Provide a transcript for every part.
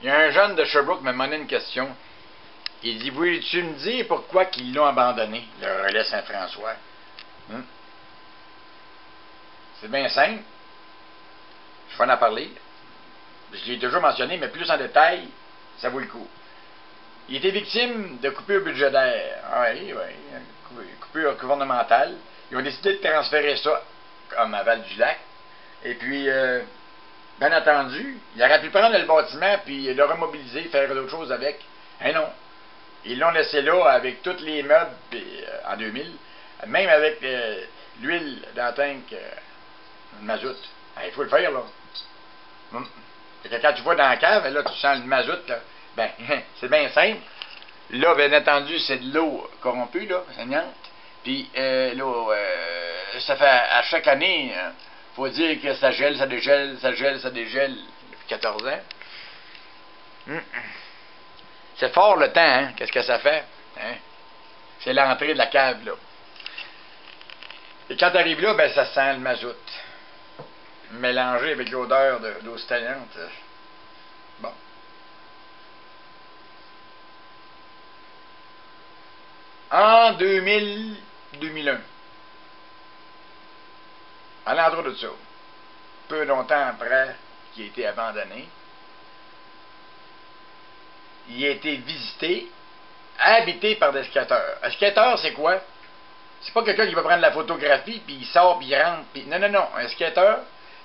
Il y a un jeune de Sherbrooke qui m'a demandé une question. Il dit, voulais-tu me dire pourquoi ils l'ont abandonné, le relais Saint-François? C'est bien simple. Je vais en parler. Je l'ai déjà mentionné, mais plus en détail, ça vaut le coup. Il était victime de coupures budgétaires. Oui, coupures gouvernementales. Ils ont décidé de transférer ça comme à Val-du-Lac. Et puis, bien entendu, il aurait pu prendre le bâtiment puis le remobiliser, faire d'autres choses avec. Eh non. Ils l'ont laissé là avec tous les meubles en 2000, même avec l'huile dans le tank de mazout. Il faut le faire, là. Et que quand tu vas dans la cave, là, tu sens le mazout, là. Ben, c'est bien simple. Là, bien entendu, c'est de l'eau corrompue, là, saignante. Puis, là, ça fait à chaque année, faut dire que ça gèle, ça dégèle, ça gèle, ça dégèle, depuis 14 ans. C'est fort le temps, hein? Qu'est-ce que ça fait? Hein? C'est l'entrée de la cave, là. Et quand tu arrives là, ben, ça sent le mazout. Mélangé avec l'odeur d'eau stagnante. Bon. En 2001, à l'endroit de ça, peu longtemps après qu'il a été abandonné, il a été visité, habité par des skateurs. Un skateur, c'est quoi? C'est pas quelqu'un qui va prendre la photographie, puis il sort, puis il rentre, puis... Non, non, non. Un skateur,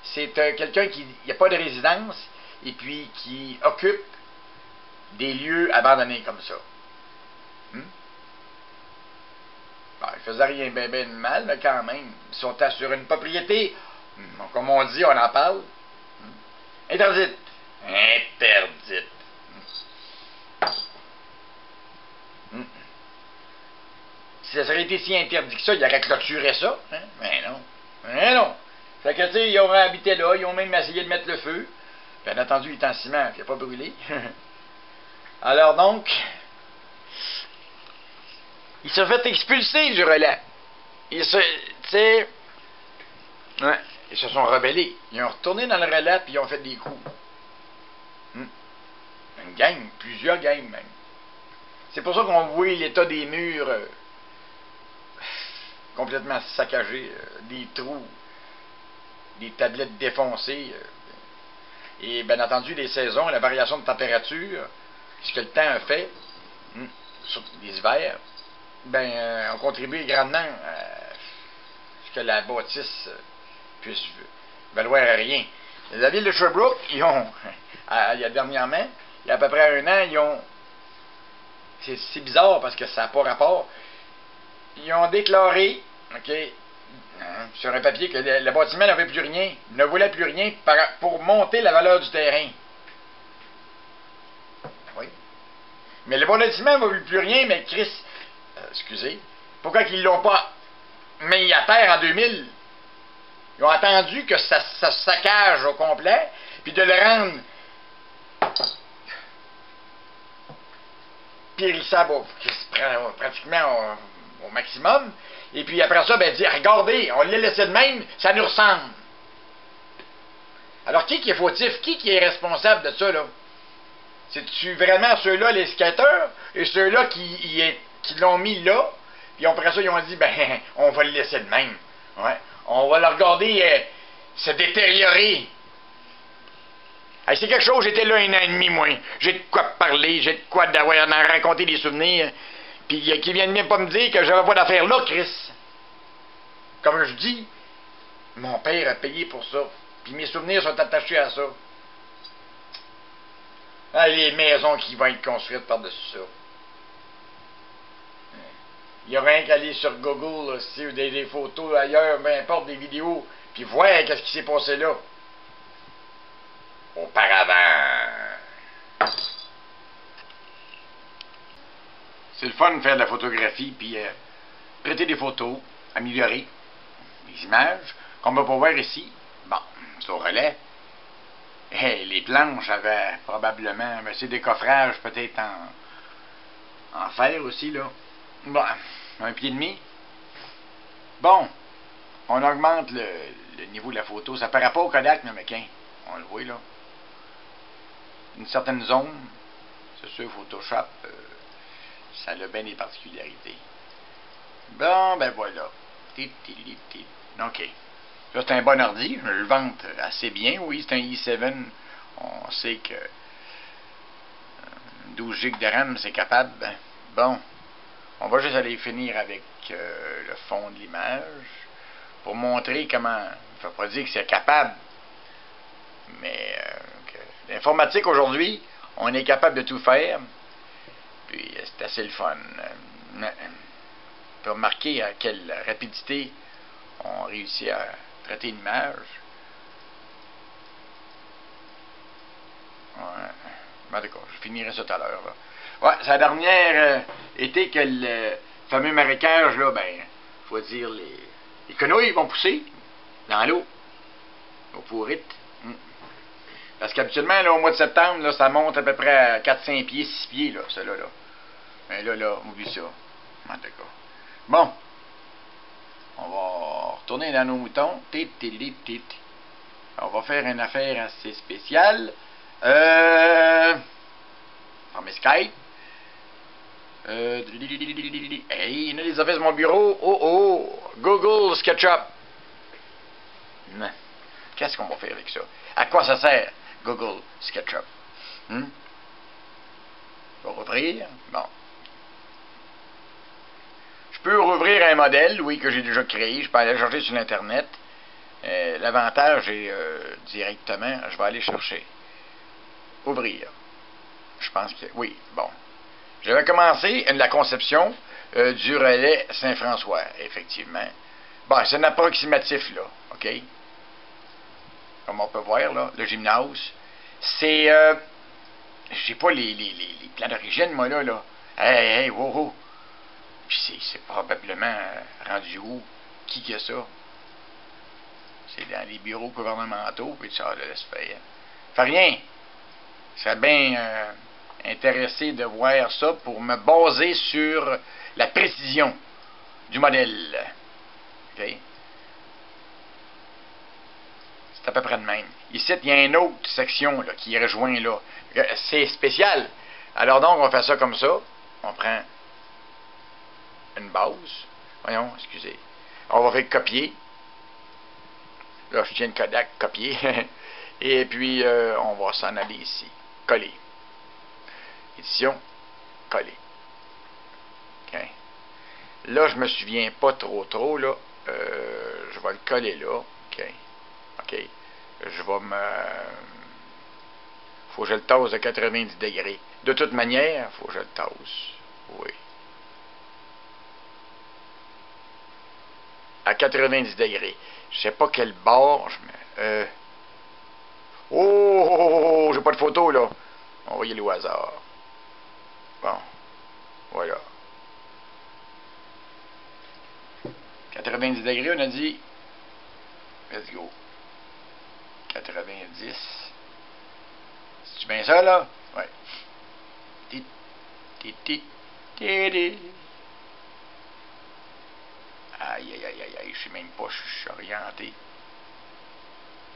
c'est quelqu'un qui n'a pas de résidence, et puis qui occupe des lieux abandonnés comme ça. Bon, ils faisaient rien bien de mal, mais quand même, ils sont sur une propriété, comme on dit, on en parle, interdite. Interdite. Si ça serait été si interdit que ça, ils auraient clôturé ça. Hein? Mais non. Mais non. Fait que, tu sais, ils auraient habité là, ils ont même essayé de mettre le feu. Bien entendu, il est en ciment, il n'a pas brûlé. Alors donc, ils se sont fait expulser du relais. Ils se sont rebellés. Ils ont retourné dans le relais puis ils ont fait des coups. Une gang, plusieurs gangs même. C'est pour ça qu'on voit l'état des murs complètement saccagés, des trous, des tablettes défoncées. Et bien entendu, les saisons, la variation de température, ce que le temps a fait, surtout les hivers, ben, ont contribué grandement à ce que la bâtisse puisse valoir à rien. La ville de Sherbrooke, ils ont, il y a dernièrement, il y a à peu près un an, ils ont, c'est bizarre parce que ça n'a pas rapport, ils ont déclaré, OK, sur un papier que le bâtiment n'avait plus rien, ne voulait plus rien pour monter la valeur du terrain. Oui. Mais le bâtiment ne veut plus rien, mais Chris, excusez, pourquoi qu'ils ne l'ont pas mis à terre en 2000? Ils ont attendu que ça saccage au complet, puis de le rendre périssable pratiquement au maximum. Et puis après ça, ben dire, regardez, on l'a laissé de même, ça nous ressemble. Alors qui est fautif? Qui est responsable de ça, là? C'est-tu vraiment ceux-là, les skateurs, et ceux-là qui l'ont mis là, puis après ça, ils ont dit, ben, on va le laisser de même. Ouais. On va le regarder se détériorer. Hey, c'est quelque chose, j'étais là 1 an et demi, moi. J'ai de quoi parler, j'ai de quoi d'avoir en raconter des souvenirs. Puis qui viennent même pas me dire que j'avais pas d'affaires là, Chris. Comme je dis, mon père a payé pour ça. Puis mes souvenirs sont attachés à ça. Ah, les maisons qui vont être construites par-dessus ça. Il y a rien qu'à aller sur Google, là, si, ou des photos ailleurs, peu importe, des vidéos, puis voir qu'est-ce qui s'est passé là. Auparavant. C'est le fun de faire de la photographie, puis prêter des photos, améliorer les images, qu'on va pas voir ici. Bon, c'est au relais. Hey, les planches avaient probablement, mais c'est des coffrages peut-être en fer aussi, là. Bon, 1,5 pied. Bon, on augmente le niveau de la photo. Ça paraît pas au Kodak, mais on le voit, là. une certaine zone. C'est sûr, Photoshop, ça a bien des particularités. Bon, ben voilà. OK. Là, c'est un bon ordi. Je le vante assez bien. Oui, c'est un i7. On sait que 12 GB de RAM, c'est capable. Bon. On va juste aller finir avec le fond de l'image pour montrer comment. Je ne vais pas dire que c'est capable, mais l'informatique aujourd'hui, on est capable de tout faire. Puis c'est assez le fun. On peut remarquer à quelle rapidité on réussit à traiter une image. Ouais. En tout cas, je finirai ça tout à l'heure. Ouais, sa dernière était que le fameux marécage, là, ben, faut dire, les quenouilles vont pousser dans l'eau. Au pourrite. Parce qu'habituellement, là, au mois de septembre, là, ça monte à peu près à 4-5 pieds, 6 pieds, là, cela là. Mais là, oublie ça. En tout cas. Bon. On va retourner dans nos moutons. On va faire une affaire assez spéciale. Fermer Skype. Hey, il y en a des affaires sur mon bureau. Oh! Google SketchUp. Qu'est-ce qu'on va faire avec ça? À quoi ça sert, Google SketchUp? Je vais rouvrir. Bon. Je peux rouvrir un modèle, oui, que j'ai déjà créé. Je peux aller chercher sur l'Internet. L'avantage est directement, je vais aller chercher. Ouvrir. Je pense que, oui, bon. J'avais commencé la conception du relais Saint-François, effectivement. Bon, c'est un approximatif, là, OK? Comme on peut voir, là, le gymnase. C'est, j'ai pas les plans d'origine, moi, là. Hey, wow. Puis c'est probablement rendu où? Qui a ça? C'est dans les bureaux gouvernementaux, puis ça, là, laisse faire. Fait rien. Je serais bien intéressé de voir ça pour me baser sur la précision du modèle. OK? C'est à peu près de même. Ici, il y a une autre section là, qui rejoint là. C'est spécial. Alors donc, on fait ça comme ça. On prend une base. Voyons, excusez. On va faire copier. Là, je tiens le Kodak, copier. Et puis, on va s'en aller ici. Coller. Édition, coller. OK. Là, je me souviens pas trop, là. Je vais le coller là. OK. Je vais faut que je le tasse de 90 degrés. De toute manière, faut que je le tasse. Oui. À 90 degrés. Je sais pas quel bord je mets. Oh, j'ai pas de photo, là. On va y aller au hasard. Bon. Voilà. 90 degrés, on a dit. Let's go. 90. C'est-tu bien ça, là? Ouais. Aïe, je sais même pas, je suis orienté.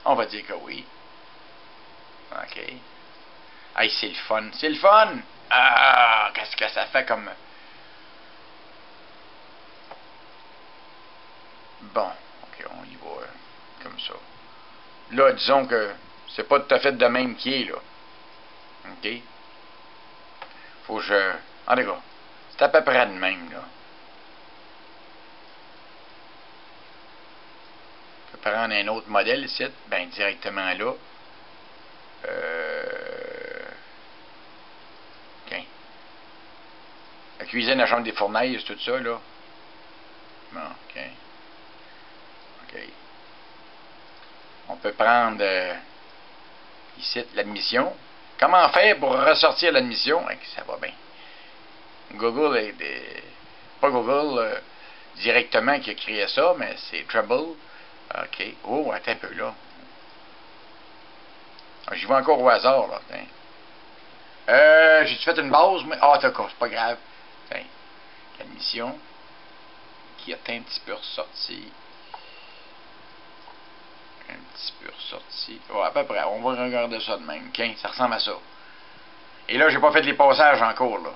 On va dire que oui. OK. Aïe, c'est le fun. C'est le fun! Ah, qu'est-ce que ça fait comme... Bon, OK, on y va comme ça. Là, disons que c'est pas tout à fait de même qui est, là. OK? Faut que je... En tout cas, c'est à peu près de même, là. Je peux prendre un autre modèle ici, ben directement là. OK. La cuisine, la chambre des fournaises, tout ça, là. Bon, OK. OK. On peut prendre ici l'admission. Comment faire pour ressortir l'admission? Ça va bien. Google est pas Google directement qui a créé ça, mais c'est Trouble. OK. Oh, attends un peu là. J'y vais encore au hasard, là. J'ai-tu fait une base? Mais... Ah, d'accord, c'est pas grave. Tiens. L'admission qui a un petit peu ressorti. Un petit peu ressorti. Oh, à peu près. On va regarder ça de même. Tiens, ça ressemble à ça. Et là, j'ai pas fait les passages encore, là.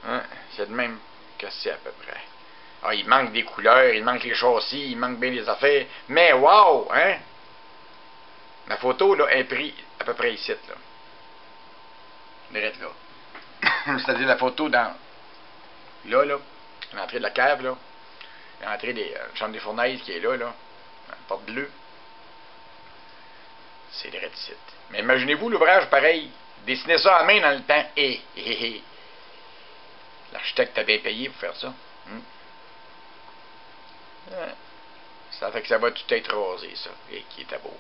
Hein? C'est de même que c'est à peu près. Ah, il manque des couleurs, il manque les châssis, il manque bien les affaires. Mais wow! Hein? Ma photo, là, est prise à peu près ici, là. Direct là. C'est-à-dire la photo dans... Là, l'entrée de la cave, là. L'entrée des chambre des fournaises qui est là, la porte bleue. C'est direct ici. Mais imaginez-vous l'ouvrage pareil. Dessiner ça en main dans le temps. L'architecte a bien payé pour faire ça. Ça fait que ça va tout être rasé, ça. Et qui était beau.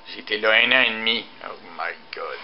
J'ai été là 1 an et demi. Oh my God.